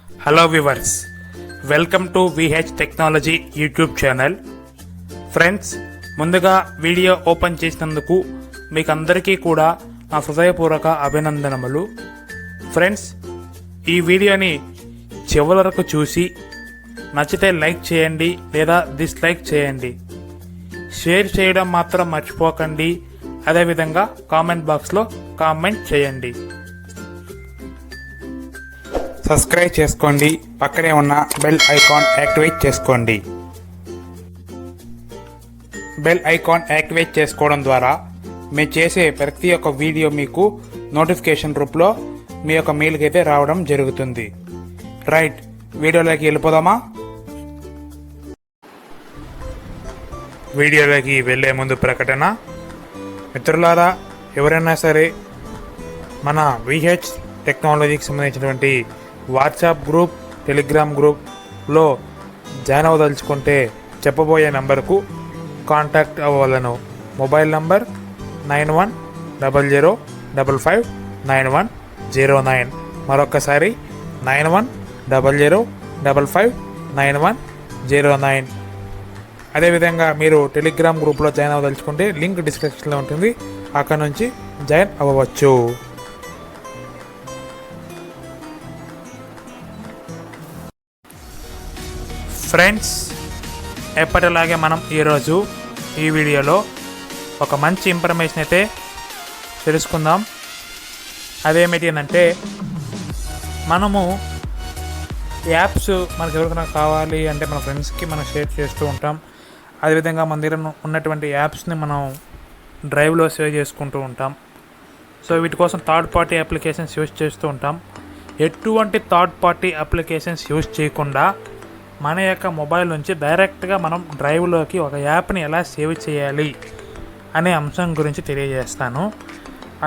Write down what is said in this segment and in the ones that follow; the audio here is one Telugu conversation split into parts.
Hello viewers, welcome to VH technology YouTube channel. Friends, ముందుగా వీడియో ఓపెన్ చేసినందుకు మీకు అందరికీ కూడా నా హృదయపూర్వక అభినందనములు. ఫ్రెండ్స్, ఈ వీడియోని చివరి వరకు చూసి నచ్చితే లైక్ చేయండి లేదా డిస్లైక్ చేయండి. షేర్ చేయడం మాత్రం మర్చిపోకండి. అదేవిధంగా కామెంట్ బాక్స్లో కామెంట్ చేయండి. సబ్స్క్రైబ్ చేసుకోండి. పక్కనే ఉన్న బెల్ ఐకాన్ యాక్టివేట్ చేసుకోండి. బెల్ ఐకాన్ యాక్టివేట్ చేసుకోవడం ద్వారా మేము చేసే ప్రతి ఒక్క వీడియో మీకు నోటిఫికేషన్ రూపంలో మీ యొక్క మెయిల్కి అయితే రావడం జరుగుతుంది. రైట్, వీడియోలోకి వెళ్ళిపోదామా? వీడియోలోకి వెళ్ళే ముందు ప్రకటన. మిత్రులారా, ఎవరైనా సరే మన విహెచ్ టెక్నాలజీకి సంబంధించినటువంటి వాట్సాప్ గ్రూప్, టెలిగ్రామ్ గ్రూప్లో జాయిన్ అవ్వదలుచుకుంటే చెప్పబోయే నంబర్కు కాంటాక్ట్ అవ్వవలను. Mobile number 9100559109. మరొకసారి 9100559109. అదేవిధంగా మీరు టెలిగ్రామ్ గ్రూప్లో జాయిన్ అవ్వదలుచుకుంటే లింక్ డిస్క్రిప్షన్లో ఉంటుంది, అక్కడ నుంచి జాయిన్ అవ్వవచ్చు. ఫ్రెండ్స్, ఎప్పటిలాగే మనం ఈరోజు ఈ వీడియోలో ఒక మంచి ఇన్ఫర్మేషన్ అయితే తెలుసుకుందాం. అదేమిటి అంటే, మనము యాప్స్ మనకు ఎవరికైనా కావాలి అంటే మన ఫ్రెండ్స్కి మనం షేర్ చేస్తూ ఉంటాం. అదేవిధంగా మన దగ్గర ఉన్నటువంటి యాప్స్ని మనం డ్రైవ్లో సేవ్ చేసుకుంటూ ఉంటాం. సో వీటి కోసం థర్డ్ పార్టీ అప్లికేషన్స్ యూజ్ చేస్తూ ఉంటాం. ఎటువంటి థర్డ్ పార్టీ అప్లికేషన్స్ యూజ్ చేయకుండా మన యొక్క మొబైల్ నుంచి డైరెక్ట్గా మనం డ్రైవ్లోకి ఒక యాప్ని ఎలా సేవ్ చేయాలి అనే అంశం గురించి తెలియజేస్తాను.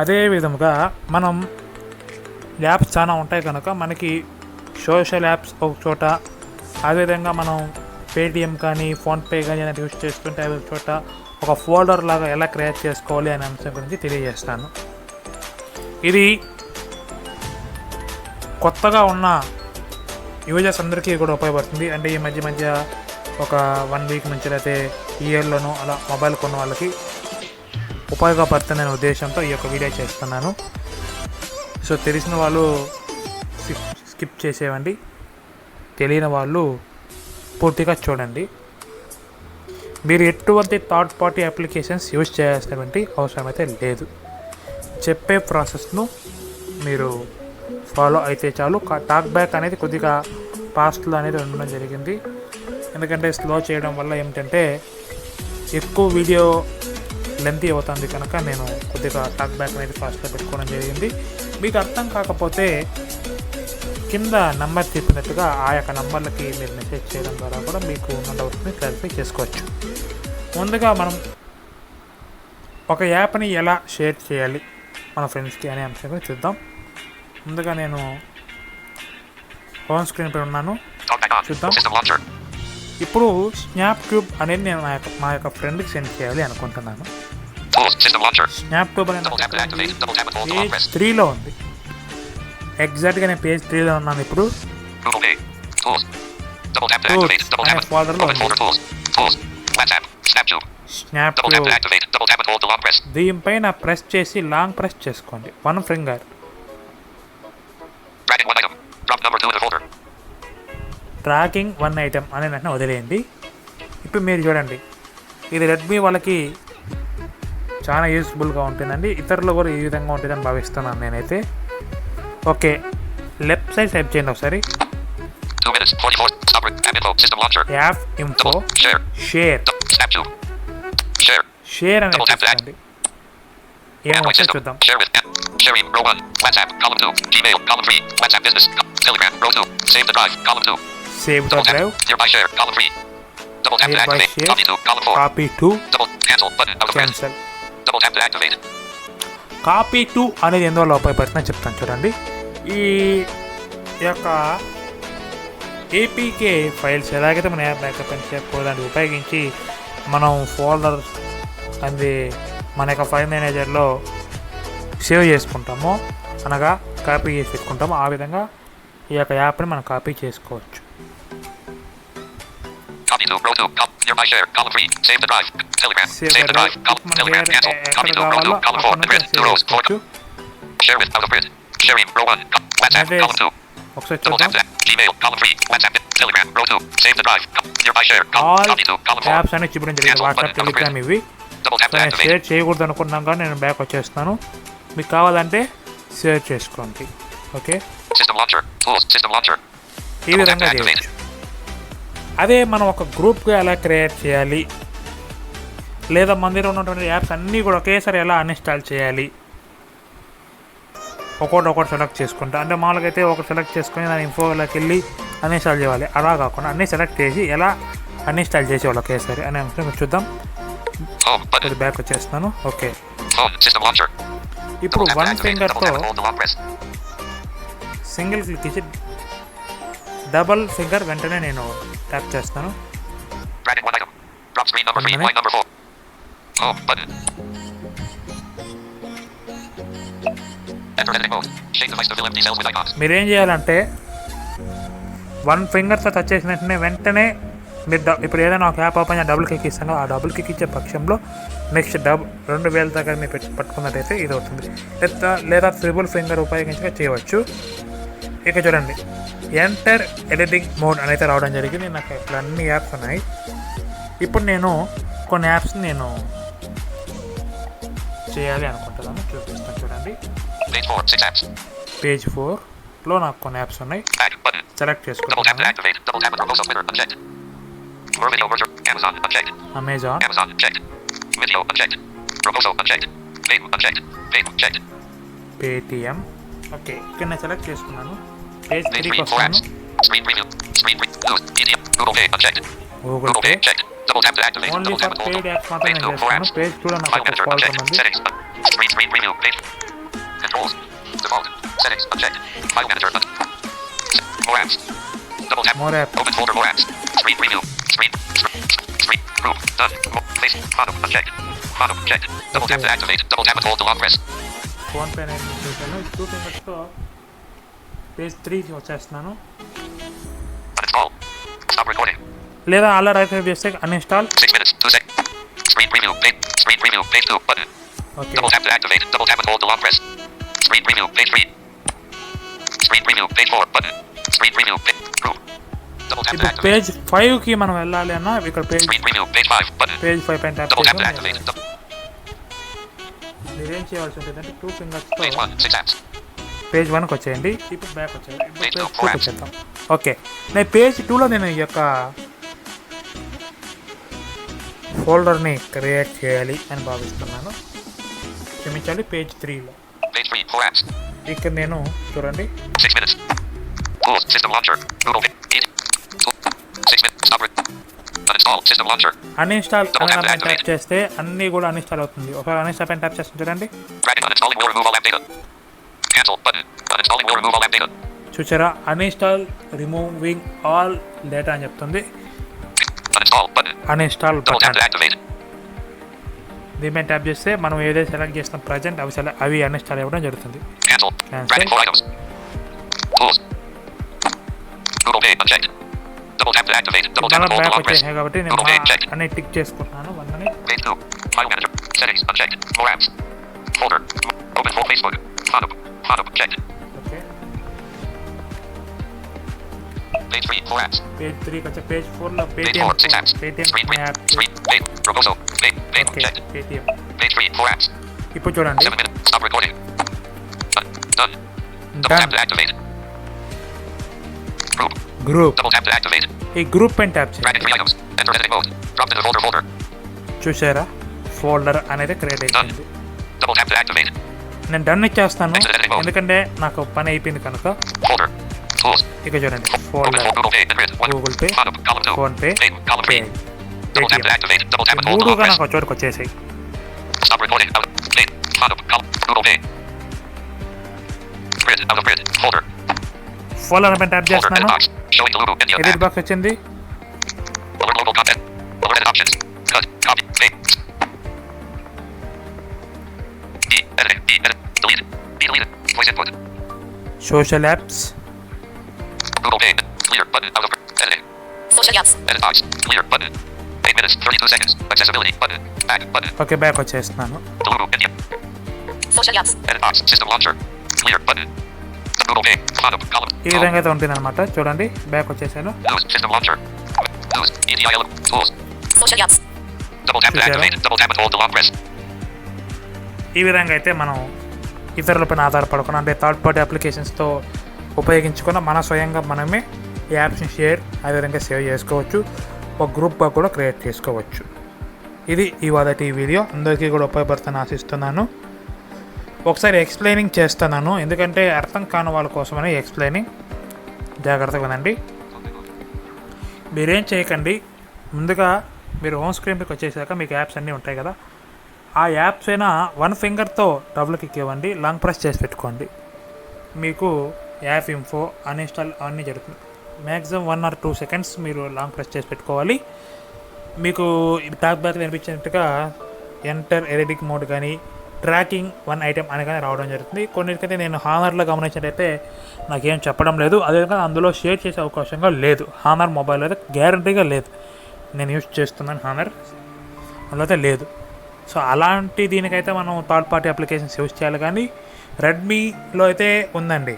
అదేవిధంగా మనం యాప్స్ చాలా ఉంటాయి కనుక మనకి సోషల్ యాప్స్ ఒక చోట, అదేవిధంగా మనం పేటిఎం కానీ ఫోన్పే కానీ అనేది యూజ్ చేస్తుంటే అవి ఒక చోట ఒక ఫోల్డర్ లాగా ఎలా క్రియేట్ చేసుకోవాలి అనే అంశం గురించి తెలియజేస్తాను. ఇది కొత్తగా ఉన్న యూజర్స్ అందరికీ కూడా ఉపయోగపడుతుంది. అంటే ఈ మధ్య ఒక 1 వీక్ నుంచి అయితే ఇయర్లోనూ అలా మొబైల్ కొన్న వాళ్ళకి ఉపయోగపడుతుందనే ఉద్దేశంతో ఈ యొక్క వీడియో చేస్తున్నాను. సో తెలిసిన వాళ్ళు స్కిప్ చేసేవండి, తెలియని వాళ్ళు పూర్తిగా చూడండి. మీరు ఎటువంటి థర్డ్ పార్టీ అప్లికేషన్స్ యూజ్ చేయాల్సినటువంటి అవసరం అయితే లేదు. చెప్పే ప్రాసెస్ను మీరు ఫాలో అయితే చాలు. టాక్ బ్యాక్ అనేది కొద్దిగా ఫాస్ట్లో అనేది ఉండడం జరిగింది. ఎందుకంటే స్లో చేయడం వల్ల ఏమిటంటే ఎక్కువ వీడియో లెంతీ అవుతుంది కనుక నేను కొద్దిగా టాక్ బ్యాక్ అనేది ఫాస్ట్లో పెట్టుకోవడం జరిగింది. మీకు అర్థం కాకపోతే కింద నంబర్ చెప్పినట్టుగా ఆ యొక్క నంబర్లకి మీరు మెసేజ్ చేయడం ద్వారా కూడా మీకు ఉన్న డౌట్ని క్లారిఫై చేసుకోవచ్చు. ముందుగా మనం ఒక యాప్ని ఎలా షేర్ చేయాలి మన ఫ్రెండ్స్కి అనే అంశాన్ని చూద్దాం. ముందుగా నేను హోమ్ స్క్రీన్ పై ఉన్నాను, చూద్దాం. ఇప్పుడు స్నాప్ ట్యూబ్ అనేది నేను మా యొక్క ఫ్రెండ్కి సెండ్ చేయాలి అనుకుంటున్నాను. స్నాప్ ట్యూబ్ అనేది పేజ్ 3లో ఉంది. ఎగ్జాక్ట్గా నేను పేజ్ 3లో ఉన్నాను. ఇప్పుడు అనే ఫోల్డర్లో ఉంది స్నాప్ ట్యూబ్. దీనిపైన ప్రెస్ చేసి లాంగ్ ప్రెస్ చేసుకోండి, 1 ఫింగర్. ట్రాకింగ్ 1 ఐటెం అనే వెంటనే వదిలేయండి. ఇప్పుడు మీరు చూడండి, ఇది రెడ్మీ వాళ్ళకి చాలా యూస్ఫుల్గా ఉంటుందండి. ఇతరులు కూడా ఈ విధంగా ఉంటుందని భావిస్తున్నాను నేనైతే. ఓకే, లెఫ్ట్ సైడ్ టైప్ చేయండి ఒకసారి. యాప్ ఇన్ఫో షేర్ అనేది చూడండి. ఏమవుతుందో చూద్దాం. Sharing, row 1, WhatsApp, column 2, Gmail, column 3, WhatsApp business, Telegram, row 2, save the drive, column 2. Save the drive. Nearby share, column 3. Double tap to activate, copy to, column 4. Copy to. Double cancel button out of print. Cancel. Double tap to activate. Copy to అనేది ఎందువల్ల ఉపయోగపడుతుందని చెప్తాను చూడండి. ఈ యొక్క ఏపీకే ఫైల్స్ ఎలాగైతే మన యాప్ బ్యాకప్ అని చేసుకోవడానికి ఉపయోగించి మనం ఫోల్డర్ అది మన యొక్క ఫైల్ మేనేజర్లో సేవ్ చేసుకుంటామో, అనగా కాపీ చేసి పెట్టుకుంటామో, ఆ విధంగా ఈ యొక్క యాప్ని మనం కాపీ చేసుకోవచ్చు. Copy to row 2. Nearby share. Column 3. Save the drive. Telegram. Save the drive. Telegram. Cancel. Copy to row 2. Column 4. The grid. 2 rows. 4. Share with out of grid. Sharing. Row 1. WhatsApp. Column 2. ఒకసారి Double tap చూద్దాం. that. Gmail. Column 3. WhatsApp. Telegram. Row 2. Save the drive. Nearby share. All Copy to column 4. Apps అన్ని చూపించడం జరిగింది. వాట్సాప్, టెలిగ్రామ్ ఇవి. Double tap సో to నేను activate. షేర్ చేయకూడదు అనుకున్నాం కానీ నేను బ్యాక్ వచ్చేస్తాను. మీకు కావాలంటే షేర్ చేసుకోండి. Okay, System launcher. Tools. System launcher. ఈ విధంగా చేయవచ్చు. అదే మనం ఒక గ్రూప్గా ఎలా క్రియేట్ చేయాలి, లేదా మన దగ్గర ఉన్నటువంటి యాప్స్ అన్నీ కూడా ఒకేసారి ఎలా అన్ఇన్స్టాల్ చేయాలి, ఒకటి సెలెక్ట్ చేసుకుంటా. అంటే మామూలుగా అయితే ఒకటి సెలెక్ట్ చేసుకొని దాని ఇన్ఫోలోకి వెళ్ళి అన్ఇన్స్టాల్ చేయాలి. అలా కాకుండా అన్నీ సెలెక్ట్ చేసి ఎలా అన్ఇన్స్టాల్ చేసేవాళ్ళు ఒకేసారి అనే అంశం చూద్దాం. Home button. ఇది బ్యాక్ వచ్చేస్తాను. Okay, Home. System launcher. ఇప్పుడు Double tap to one activate. Double ఫింగర్తో tap and hold the long press. Single click ఇచ్చి డబల్ ఫింగర్ వెంటనే నేను ట్యాప్ చేస్తాను. Bracket 1 item. Drop screen number 3. Line number 4. Home button. Enter editing mode. Shake device to fill empty cells with icons. మీరేం చేయాలంటే వన్ ఫింగర్తో టచ్ చేసిన వెంటనే మీరు ఇప్పుడు ఏదైనా ఒక యాప్ ఓపెన్ డబుల్ క్లిక్ ఇస్తాం కదా, ఆ డబుల్ క్లిక్ ఇచ్చే పక్షంలో నెక్స్ట్ రెండు వేల దగ్గర మీరు పట్టుకున్నట్టయితే ఇది అవుతుంది. లేదా ట్రిపుల్ ఫింగర్ ఉపయోగించగా చేయవచ్చు. ఇక చూడండి, ఎంటర్ ఎడిటింగ్ మోడ్ అనేది రావడం జరిగింది. నాకు ఇక్కడ అన్ని యాప్స్ ఉన్నాయి. ఇప్పుడు నేను కొన్ని యాప్స్ నేను చేయాలి అనుకుంటున్నాను, చూపిస్తాను చూడండి. Page 4. 6 apps. పేజ్ 4లో నాకు కొన్ని యాప్స్ ఉన్నాయి. Back button. Select Double tap to చేసుకుంటాను. activate. Double tap and Roboso Twitter. Unchecked. More video merger. Amazon. Unchecked. Amazon, Amazon. Unchecked. Video. Unchecked. Roboso. Unchecked. Pay. Unchecked. Pay. Checked. Paytm. Okay, ఇక్కడ నేను సెలెక్ట్ చేసుకున్నాను. పేజ్ Page 3కి 3. 4 apps. వస్తాను. Screen preview. Screen preview. News. EDM. Google Pay. Unchecked. Google Google pay. Pay. Checked. Double tap to activate. Only Double tap for and hold. Paid apps మాత్రం Page నేను 2. 4 చేస్తాను. apps. పేజ్ 2లో నాకు File ఒక manager. Folder Unchecked. ఉంది. Settings. Screen preview. Page. Controls. Default. Settings. Unchecked. File manager. More apps. Double tap. More app. Open folder. More apps. Screen preview. Screen. Group. Done. Place. Bottom. Unchecked. Bottom. Checked. Double tap to activate. Double tap and hold the long press. Phone pay నేను చూసాను. 2 ఫింగర్స్తో పేజ్ 3కి వచ్చేస్తున్నాను. Uninstall. Stop recording. లేదా అలా రైట్ సైడ్ చేస్తే uninstall. 6 minutes. 2 seconds. Screen preview. Page. Screen preview. Page 2. Button. Okay, Double tap to activate. Double tap and hold the long press. Screen preview. Page 3. Screen preview. Page 4. Button. Screen preview. Page. Group. Double tap to ఇప్పుడు activate. పేజ్ 5కి మనం వెళ్ళాలి అన్న. ఇక్కడ page Screen preview. Page 5. Button. Page 5 పైన tap Double tap to activate. చేసి మీరేం చేయాల్సి ఉంటుంది అంటే 2 ఫింగర్స్తో Page 1. 6 apps. పేజ్ 1కి వచ్చేయండి. ఇప్పుడు బ్యాక్ వచ్చేయండి. ఇప్పుడు Page పేజ్ 2, 4 2కి వచ్చేద్దాం. ఓకే, నేను పేజ్ 2లో నేను ఈ యొక్క ఫోల్డర్ని క్రియేట్ చేయాలి అని భావిస్తున్నాను. క్షమించాలి, పేజ్ 3లో. Page 3. 4 apps. ఇక్కడ నేను చూడండి 6 minutes. Tools. System launcher. Google Pay. 6 minutes. Stop it. Uninstall. System launcher. Uninstall Double tap to అని activate. ట్యాప్ చేస్తే అన్నీ కూడా అన్ఇన్స్టాల్ అవుతుంది. ఒకవేళ అన్ఇన్స్టాల్ పైన ట్యాప్ చేస్తుంది చూడండి. Bracket. Uninstalling will remove all app data. Cancel. Button. Uninstalling will remove all app data. చూసారా, అన్ఇన్స్టాల్ రిమూవింగ్ ఆల్ డేటా అని చెప్తుంది. Uninstall. Button. Uninstall Double tap button. to activate. దీని మీద ట్యాప్ చేస్తే మనం ఏదైతే సెలెక్ట్ చేస్తాం ప్రజెంట్ అవి అన్ఇన్స్టాల్ అవ్వడం జరుగుతుంది. Cancel. Cancel. Bracket 4 items. Tools. Google Pay. Unchecked. Double tap to activate. Double tap మళ్ళీ and hold the back long press. వచ్చేసాయి కాబట్టి నేను Google Pay. Checked. అన్ని టిక్ చేసుకుంటున్నాను. వన్నీ Page 2. File manager. Settings. Unchecked. More apps. Folder. Open full Facebook. Bottom. Bottom. Checked. Okay, Page 3. 4 apps. Page 3కి వచ్చే పేజ్ 4లో Page Paytm 4. 6 apps. Paytm Screen preview. App. Screen. Pay. Roboso. Pay. Pay. Okay, Checked. Paytm. Page 3. 4 apps. ఇప్పుడు చూడండి 7 minutes. Stop recording. Done. Double tap to activate. Group. Group. Double tap to activate. ఈ గ్రూప్ పైన ట్యాప్ Bracket చేయండి. 3 items. Enter editing mode. Drop into the folder. చూసారా, ఫోల్డర్ అనేది క్రియేట్ అయిపోయింది. Double tap to activate. నేను డన్ ఇచ్చేస్తాను Exit editing mode. ఎందుకంటే నాకు పని అయిపోయింది కనుక. Folder. Tools. ఇక చూడండి, Open folder, for Google Pay. Grid. 1. Google pay, Bottom. Column 2. Phone pay, Pay. Column 3. Double tap to Paytm. activate. Double tap and hold the long మూడుగా press. నాకు ఒక చోటుకు వచ్చేసాయి. Stop recording. Out. Pay. Bottom. Column. Google Pay. Grid. Out of grid. Folder. Folder పైన ట్యాప్ Folder. చేస్తున్నాను. Edit box. Showing Telugu. India. Edit App. Box వచ్చింది. Alert local content. Alert edit options. Cut. Copy. Paste. Editing. Edit. Delete. Be deleted. Voice input. Social apps, Google Pay. Clear button. Out of editing. Social apps. Edit box. Clear button. 8 minutes. 32 seconds. Accessibility button. Back button. Okay back వచ్చేస్తున్నాను. Telugu India. Social apps. Edit box. System launcher. Clear button. Google Pay. Bottom column. ఈ విధంగా అయితే ఉంటుంది అనమాట. చూడండి బ్యాక్ వచ్చేసాను. News. System launcher. News. EDI tools. Social apps. Double tap to activate. Double tap and hold to long press. ఈ విధంగా అయితే మనం ఇతరులపైన ఆధారపడకుండా అంటే థర్డ్ పార్టీ అప్లికేషన్స్తో ఉపయోగించుకున్న మన స్వయంగా మనమే ఈ యాప్స్ని షేర్ అదేవిధంగా సేవ్ చేసుకోవచ్చు. ఒక గ్రూప్గా కూడా క్రియేట్ చేసుకోవచ్చు. ఇది ఇవాళ ఈ వీడియో అందరికీ కూడా ఉపయోగపడుతుందని ఆశిస్తున్నాను. ఒకసారి ఎక్స్ప్లెయినింగ్ చేస్తున్నాను ఎందుకంటే అర్థం కాని వాళ్ళ కోసమని ఎక్స్ప్లెయినింగ్. జాగ్రత్తగా వినండి. మీరేం చేయకండి. ముందుగా మీరు హోమ్ స్క్రీన్కి వచ్చేసాక మీకు యాప్స్ అన్నీ ఉంటాయి కదా, ఆ యాప్స్ అయినా వన్ ఫింగర్తో డబుల్ క్లిక్ ఇవ్వండి, లాంగ్ ప్రెస్ చేసి పెట్టుకోండి. మీకు యాప్ ఇన్ఫో అన్ఇన్స్టాల్ అన్నీ జరుగుతుంది. మ్యాక్సిమం 1 or 2 seconds మీరు లాంగ్ ప్రెస్ చేసి పెట్టుకోవాలి. మీకు టాక్ బ్యాక్ కనిపించినట్టుగా ఎంటర్ ఎడిటింగ్ మోడ్ కానీ ట్రాకింగ్ 1 item అని కానీ రావడం జరుగుతుంది. కొన్నిటికైతే నేను హానర్లో గమనించినట్టయితే నాకేం చెప్పడం లేదు, అదేవిధంగా అందులో షేర్ చేసే అవకాశంగా లేదు. హానర్ మొబైల్ అయితే గ్యారంటీగా లేదు. నేను యూజ్ చేస్తున్నాను హానర్, అందులో అయితే లేదు. సో అలాంటి దీనికైతే మనం థర్డ్ పార్టీ అప్లికేషన్స్ యూజ్ చేయాలి. కానీ రెడ్మీలో అయితే ఉందండి,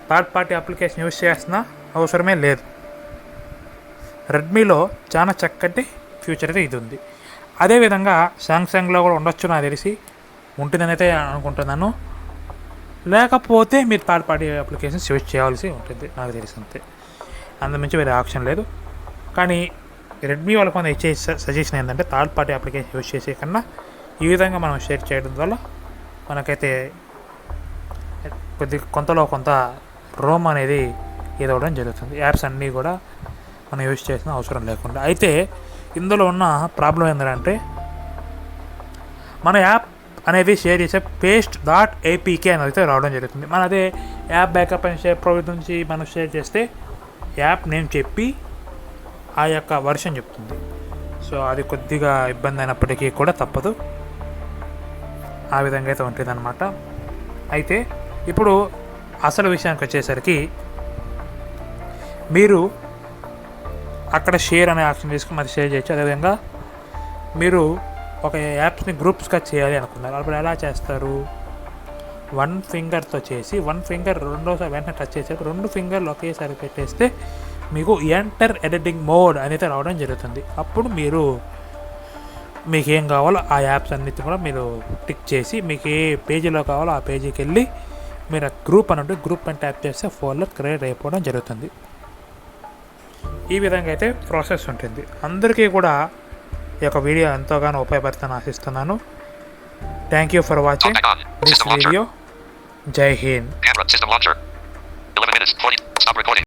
థర్డ్ పార్టీ అప్లికేషన్ యూజ్ చేయాల్సిన అవసరమే లేదు. రెడ్మీలో చాలా చక్కటి ఫ్యూచర్ అయితే ఇది ఉంది. అదేవిధంగా సామ్సంగ్లో కూడా ఉండొచ్చు నాకు తెలిసి, ఉంటుందని అయితే అనుకుంటున్నాను. లేకపోతే మీరు థర్డ్ పార్టీ అప్లికేషన్స్ యూజ్ చేయాల్సి ఉంటుంది నాకు తెలిసి, అంతే. అందుమించి వేరే ఆప్షన్ లేదు. కానీ రెడ్మీ వాళ్ళకి మనం ఇచ్చే సజెషన్ ఏంటంటే థర్డ్ పార్టీ అప్లికేషన్ యూజ్ చేసే కన్నా ఈ విధంగా మనం షేర్ చేయడం వల్ల మనకైతే కొంతలో కొంత రోమ్ అనేది ఇదవడం జరుగుతుంది. యాప్స్ అన్నీ కూడా మనం యూజ్ చేసిన అవసరం లేకుండా. అయితే ఇందులో ఉన్న ప్రాబ్లం ఏంటంటే మన యాప్ అనేది షేర్ చేసే paste.apk అనేది అయితే రావడం జరుగుతుంది. మన అదే app backup and share provide నుంచి మనం షేర్ చేస్తే యాప్ నేమ్ చెప్పి ఆ యొక్క వర్షన్ చెప్తుంది. సో అది కొద్దిగా ఇబ్బంది అయినప్పటికీ కూడా తప్పదు, ఆ విధంగా అయితే ఉంటుంది అన్నమాట. అయితే ఇప్పుడు అసలు విషయానికి వచ్చేసరికి మీరు అక్కడ షేర్ అనే ఆప్షన్ తీసుకుని మరి షేర్ చేయొచ్చు. అదేవిధంగా మీరు ఒక యాప్స్ని గ్రూప్స్గా చేయాలి అనుకున్నారు, అప్పుడు ఎలా చేస్తారు? 1 ఫింగర్తో చేసి 1 ఫింగర్ రెండోసారి వెంటనే టచ్ చేసాక 2 ఫింగర్లు ఒకేసారి పెట్టేస్తే మీకు ఎంటర్ ఎడిటింగ్ మోడ్ అనేది రావడం జరుగుతుంది. అప్పుడు మీకు ఏం కావాలో ఆ యాప్స్ అన్నిటి కూడా మీరు టిక్ చేసి మీకు ఏ పేజీలో కావాలో ఆ పేజీకి వెళ్ళి మీరు గ్రూప్ అని ఉంటే గ్రూప్ అని ట్యాప్ చేస్తే ఫోల్డర్ క్రియేట్ అయిపోవడం జరుగుతుంది. ఈ విధంగా అయితే ప్రాసెస్ ఉంటుంది. అందరికీ కూడా ఈ యొక్క వీడియో ఎంతోగానో ఉపయోగపడుతుందని ఆశిస్తున్నాను. Thank you for watching this video. జై Hind. Camera. System launcher. 11 minutes. 40. Stop recording.